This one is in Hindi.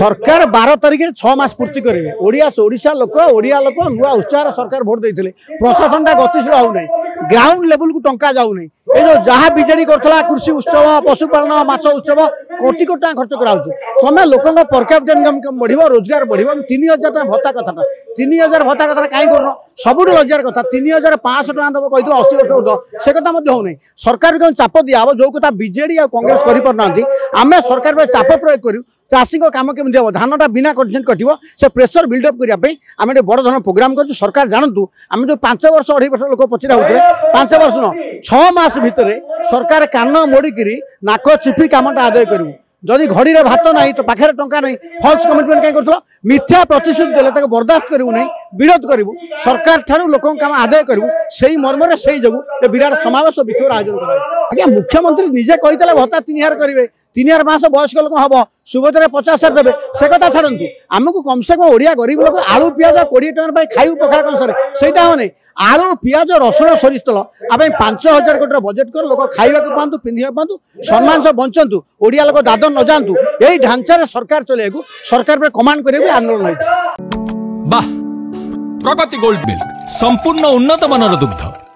सरकार 12 तारिख 6 मास पूर्ति करेंगे। ओडिशा लोक नुआ उत्साह सरकार भोट देते प्रशासन टा गतिशील होना ग्राउंड लेवल को टंका जाऊना ये जो जहाँ बीजेडी करता कृषि उत्सव पशुपालन माछ उत्सव कोटी कोटी टाँग खर्च करा तुम लोक पर कैपिटा इनकम बढ़ रोजगार बढ़ 3000 टाँग भत्ता कथा 3000 भत्ता कथा कहीं कर सब लज्जार कथा 3500 टाँग दब कही 80 वर्ष उठ से कथा होना सरकार को चाप दिया जो कथा बीजेडी और कांग्रेस करम सरकार पर चाप प्रयोग करूँ चाषी काम केमी हम धानटा बिना कंडीशन कटो से प्रेसर बिल्डअप करने आम बड़ धरण प्रोग्राम कर सरकार जानतु आम जो 5 वर्ष 2.5 वर्ष लोक पचरा होते 5 वर्ष न 6 मास भितर सरकार कान मोड़िक नाक चिपी कामटा आदाय करूँ जदि घड़ी में भात ना तो पाखे टंका नहीं फल्स कमिटमेंट कहीं कर मिथ्या प्रतिश्रुति देते बर्दास्त करूँ नहीं विरोध करूँ सरकार ठार लोक काम आदाय करूँ से मर्म से जो विराट समावेश विक्षोभ आयोजन कर मुख्यमंत्री निजे कही भत्ता 3000 करेंगे 3000 मास वयस्क लोक हम सुबोधरे 50,000 देवे से कथा छाड़ू आमको कम से कम ओडिया गरीब लोक आलू पियाज 20 टका खाइबू पखाड़ कंसर सेटा होने आलू पियाज रसुण सरिष तेल आम 5000 कोटी बजेट कर लोक खाइबा पातु पिंधा पातु सम्मान से बंचतु ओडिया लोक दादन न जातु यही ढांचा सरकार चलू सरकार पर कमांड करेंगे आंदोलन प्रगति गोल्ड मिल्क संपूर्ण उन्नत मानर दुग्ध।